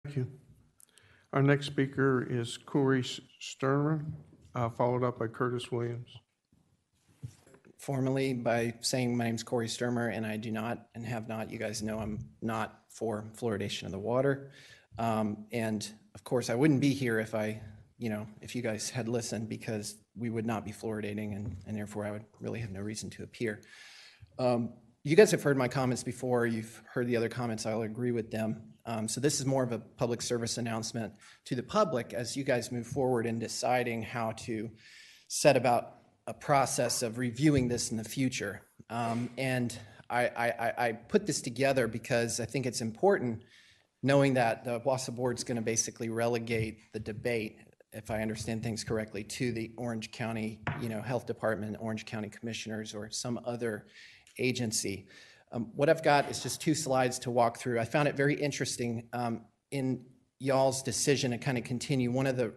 Thank you. Our next speaker is Corey Sturmer, followed up by Curtis Williams. Formally by saying my name's Corey Sturmer, and I do not and have not, you guys know I'm not for fluoridation of the water. And of course I wouldn't be here if if you guys had listened, because we would not be fluoridating, and therefore I would really have no reason to appear. You guys have heard my comments before. You've heard the other comments. I'll agree with them. So this is more of a public service announcement to the public as you guys move forward in deciding how to set about a process of reviewing this in the future. And I put this together because I think it's important, knowing that the OWASA Board is going to basically relegate the debate, if I understand things correctly, to the Orange County, Health Department, Orange County Commissioners, or some other agency. What I've got is just 2 slides to walk through. I found it very interesting in y'all's decision to kind of continue. One of the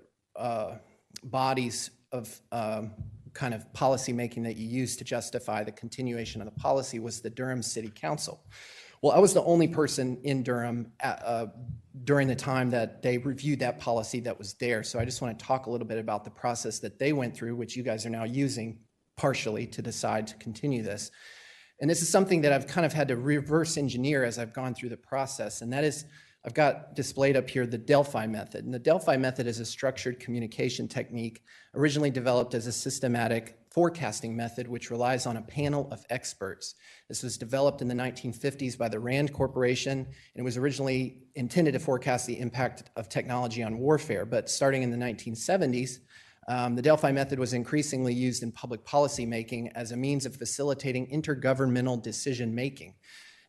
bodies of kind of policy making that you used to justify the continuation of the policy was the Durham City Council. Well, I was the only person in Durham during the time that they reviewed that policy that was there. So I just want to talk a little bit about the process that they went through, which you guys are now using partially to decide to continue this. And this is something that I've kind of had to reverse engineer as I've gone through the process. And that is, I've got displayed up here the Delphi Method. And the Delphi Method is a structured communication technique originally developed as a systematic forecasting method, which relies on a panel of experts. This was developed in the 1950s by the Rand Corporation, and it was originally intended to forecast the impact of technology on warfare. But starting in the 1970s, the Delphi Method was increasingly used in public policy making as a means of facilitating intergovernmental decision making.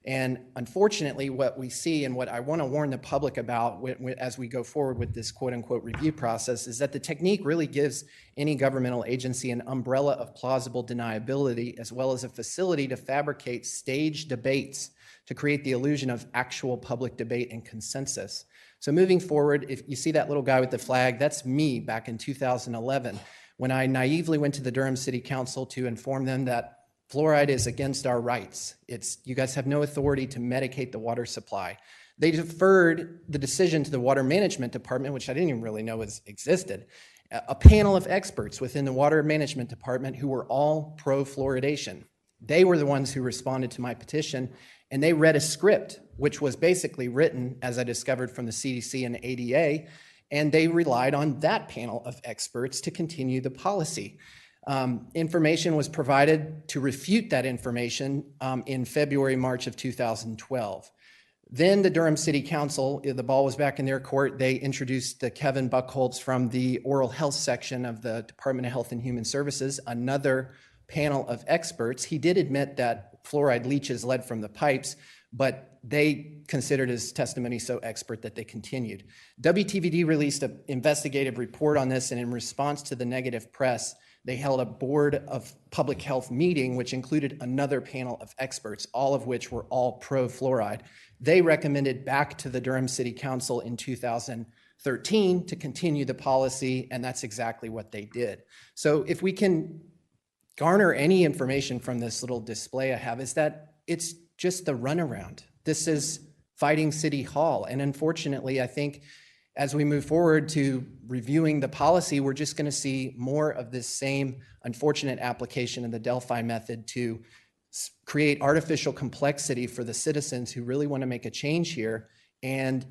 And unfortunately, what we see, and what I want to warn the public about as we go forward with this quote-unquote review process, is that the technique really gives any governmental agency an umbrella of plausible deniability, as well as a facility to fabricate staged debates to create the illusion of actual public debate and consensus. So moving forward, if you see that little guy with the flag, that's me back in 2011, when I naively went to the Durham City Council to inform them that fluoride is against our rights. You guys have no authority to medicate the water supply. They deferred the decision to the Water Management Department, which I didn't even really know existed, a panel of experts within the Water Management Department who were all pro-fluoridation. They were the ones who responded to my petition, and they read a script, which was basically written, as I discovered, from the CDC and ADA, and they relied on that panel of experts to continue the policy. Information was provided to refute that information in February, March of 2012. Then the Durham City Council, the ball was back in their court. They introduced the Kevin Buchholz from the oral health section of the Department of Health and Human Services, another panel of experts. He did admit that fluoride leaches lead from the pipes, but they considered his testimony so expert that they continued. WTVD released an investigative report on this, and in response to the negative press, they held a Board of Public Health meeting, which included another panel of experts, all of which were all pro-fluoride. They recommended back to the Durham City Council in 2013 to continue the policy, and that's exactly what they did. So if we can garner any information from this little display I have, is that it's just the runaround. This is fighting City Hall, and unfortunately, I think as we move forward to reviewing the policy, we're just going to see more of this same unfortunate application of the Delphi Method to create artificial complexity for the citizens who really want to make a change here. And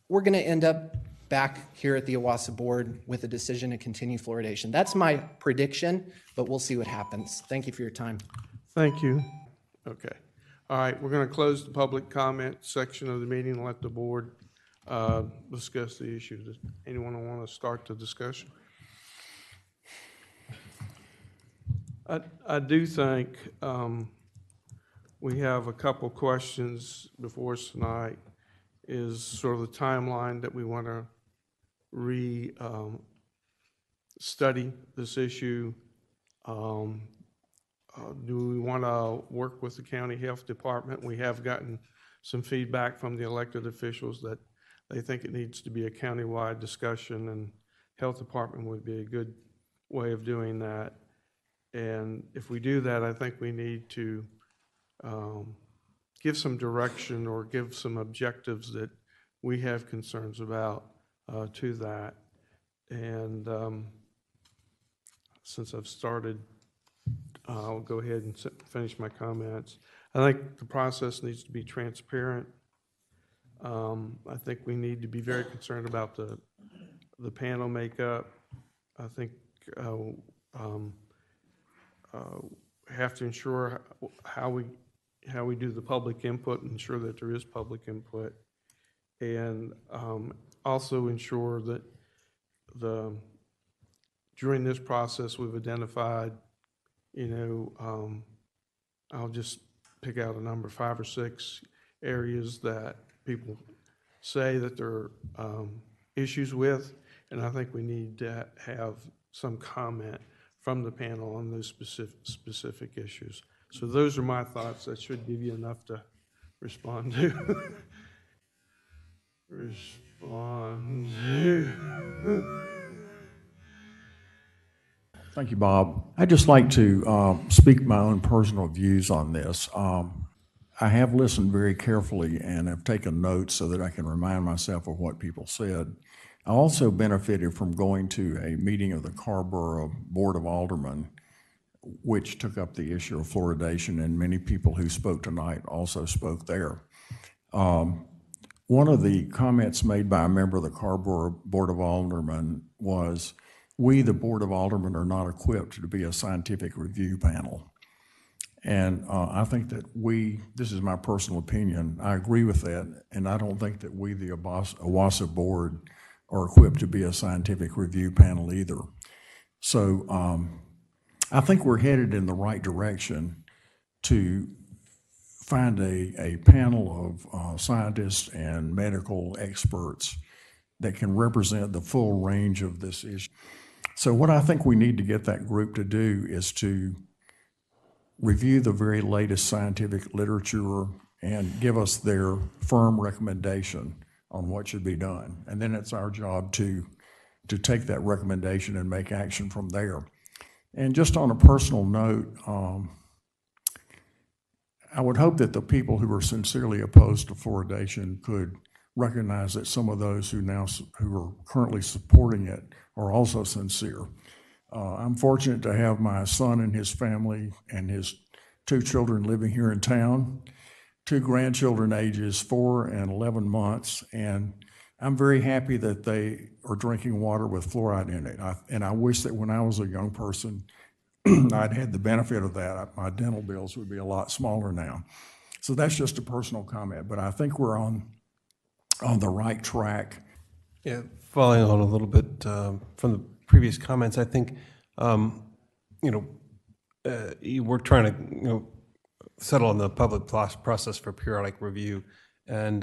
we're going to end up back here at the OWASA Board with a decision to continue fluoridation. That's my prediction, but we'll see what happens. Thank you for your time. Thank you. Okay. All right, we're going to close the public comment section of the meeting and let the board discuss the issue. Does anyone want to start the discussion? I do think we have a couple questions before us tonight. Is sort of the timeline that we want to study this issue. Do we want to work with the county health department? We have gotten some feedback from the elected officials that they think it needs to be a countywide discussion, and health department would be a good way of doing that. And if we do that, I think we need to give some direction or give some objectives that we have concerns about to that. And since I've started, I'll go ahead and finish my comments. I think the process needs to be transparent. I think we need to be very concerned about the panel makeup. I think have to ensure how we do the public input, ensure that there is public input, and also ensure that during this process we've identified, I'll just pick out a number, 5 or 6 areas that people say that there are issues with, and I think we need to have some comment from the panel on those specific issues. So those are my thoughts. That should give you enough to respond to. Thank you, Bob. I'd just like to speak my own personal views on this. I have listened very carefully and have taken notes so that I can remind myself of what people said. I also benefited from going to a meeting of the Carrboro Board of Alderman, which took up the issue of fluoridation, and many people who spoke tonight also spoke there. One of the comments made by a member of the Carrboro Board of Alderman was, we, the Board of Aldermen, are not equipped to be a scientific review panel. And I think that this is my personal opinion, I agree with that, and I don't think that we, the OWASA Board, are equipped to be a scientific review panel either. So I think we're headed in the right direction to find a panel of scientists and medical experts that can represent the full range of this issue. So what I think we need to get that group to do is to review the very latest scientific literature and give us their firm recommendation on what should be done. And then it's our job to take that recommendation and make action from there. And just on a personal note, I would hope that the people who are sincerely opposed to fluoridation could recognize that some of those who are currently supporting it are also sincere. I'm fortunate to have my son and his family and his 2 children living here in town, 2 grandchildren ages 4 and 11 months, and I'm very happy that they are drinking water with fluoride in it. And I wish that when I was a young person, I'd had the benefit of that. My dental bills would be a lot smaller now. So that's just a personal comment, but I think we're on the right track. Yeah, following on a little bit from the previous comments, I think, we're trying to, settle on the public process for periodic review. And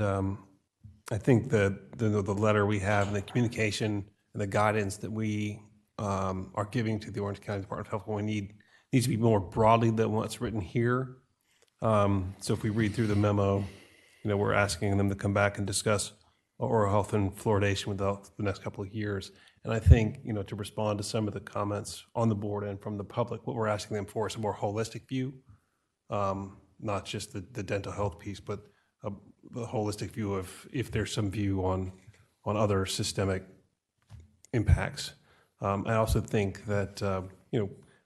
I think the letter we have and the communication and the guidance that we are giving to the Orange County Department of Health, what we needs to be more broadly than what's written here. So if we read through the memo, we're asking them to come back and discuss oral health and fluoridation within the next couple of years. And I think, to respond to some of the comments on the board and from the public, what we're asking them for is a more holistic view, not just the dental health piece, but the holistic view of if there's some view on other systemic impacts. I also think that,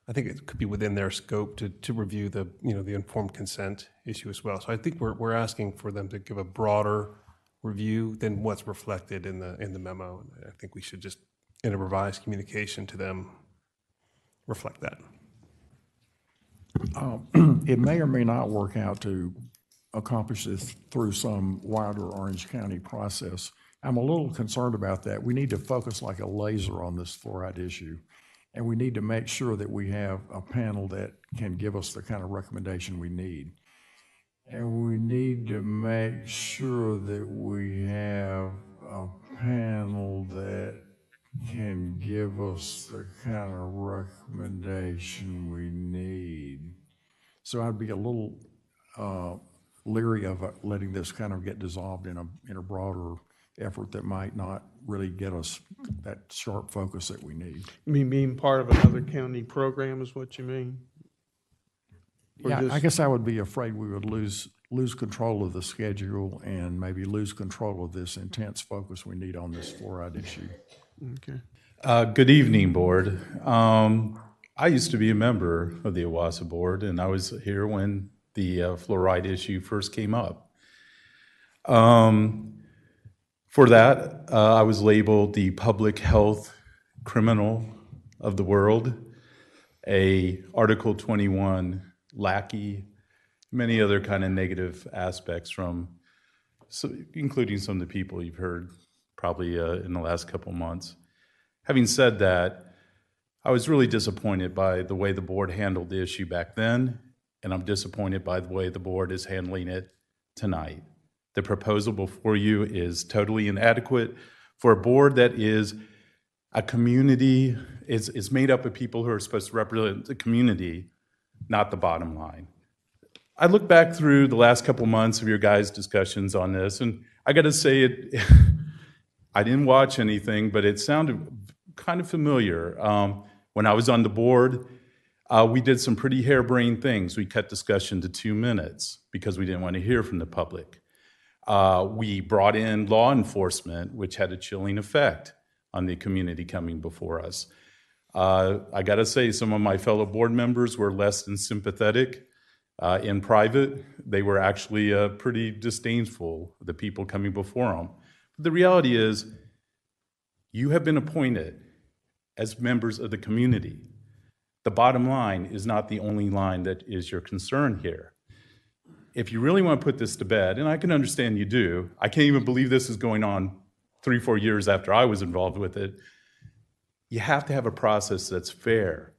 I think it could be within their scope to review the informed consent issue as well. So I think we're asking for them to give a broader review than what's reflected in the memo. I think we should just, in a revised communication to them, reflect that. It may or may not work out to accomplish this through some wider Orange County process. I'm a little concerned about that. We need to focus like a laser on this fluoride issue, and we need to make sure that we have a panel that can give us the kind of recommendation we need. And we need to make sure that we have a panel that can give us the kind of recommendation we need. So I'd be a little leery of letting this kind of get dissolved in a broader effort that might not really get us that sharp focus that we need. You mean being part of another county program is what you mean? Or Yeah, just- I guess I would be afraid we would lose lose control of the schedule and maybe lose control of this intense focus we need on this fluoride issue. Okay. Good evening, Board. I used to be a member of the OWASA Board, and I was here when the fluoride issue first came up. For that, I was labeled the public health criminal of the world, a Article 21 lackey, many other kind of negative aspects from, including some of the people you've heard probably in the last couple months. Having said that, I was really disappointed by the way the board handled the issue back then, and I'm disappointed by the way the board is handling it tonight. The proposal before you is totally inadequate for a board that is a community, is made up of people who are supposed to represent the community, not the bottom line. I look back through the last couple months of your guys' discussions on this, and I got to say it. I didn't watch anything, but it sounded kind of familiar. When I was on the board, we did some pretty harebrained things. We cut discussion to 2 minutes because we didn't want to hear from the public. We brought in law enforcement, which had a chilling effect on the community coming before us. I got to say, some of my fellow board members were less than sympathetic. In private, they were actually pretty disdainful of the people coming before them. But the reality is, you have been appointed as members of the community. The bottom line is not the only line that is your concern here. If you really want to put this to bed, and I can understand you do, I can't even believe this is going on 3-4 years after I was involved with it, you have to have a process that's fair.